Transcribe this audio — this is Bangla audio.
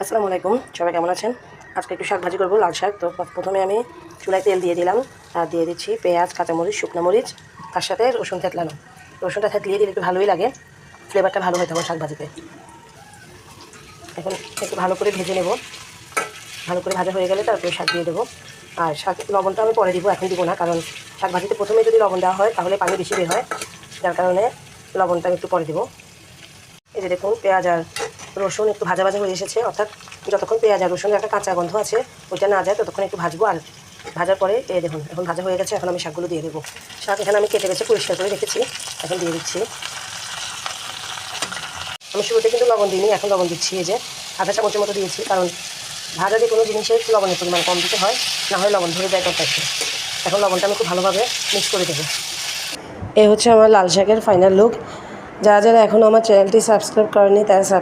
আসসালামু আলাইকুম, সবাই কেমন আছেন? আজকে একটু শাক ভাজি করবো, লাল শাক। তো প্রথমে আমি চুলায় তেল দিয়ে দিলাম, আর দিয়ে দিচ্ছি পেঁয়াজ, কাঁচামরিচ, শুকনো মরিচ, তার সাথে রসুন থেতলানো। রসুনটা থেতলিয়ে দিলে একটু ভালোই লাগে, ফ্লেভারটা ভালো হয় তখন শাক ভাজিতে। এখন একটু ভালো করে ভেজে নেব। ভালো করে ভাজা হয়ে গেলে তারপরে শাক দিয়ে দেবো। আর শাক লবণটা আমি পরে দিব, এখন দিব না, কারণ শাক ভাজিতে প্রথমে যদি লবণ দেওয়া হয় তাহলে পানি বেশি বের হয়, যার কারণে লবণটা আমি একটু পরে দেবো। এই যে দেখুন, পেঁয়াজ আর রসুন একটু ভাজা ভাজা হয়ে এসেছে, অর্থাৎ যতক্ষণ পেঁয়াজ আর রসুনের একটা কাঁচা গন্ধ আছে ওইটা না যায় ততক্ষণ একটু ভাজবো। আর ভাজার পরে দেখুন এখন ভাজা হয়ে গেছে। এখন আমি শাকগুলো দিয়ে দেবো। শাক এখানে আমি কেটে বেছে পরিষ্কার করে রেখেছি, এখন দিয়ে দিচ্ছি। আমি শুরুতে কিন্তু লবণ দিইনি, এখন লবণ দিচ্ছি। এই যে আধা চামচের মতো দিয়েছি, কারণ ভাজা যে কোনো জিনিসে একটু লবণের পরিমাণ কম দিতে হয়, না হয় লবণ ধরে যায় তরকারিতে। এখন লবণটা আমি খুব ভালোভাবে মিক্স করে দেবো। এই হচ্ছে আমার লাল শাকের ফাইনাল লুক। যারা যারা এখনও আমার চ্যানেলটি সাবস্ক্রাইব করেনি তারা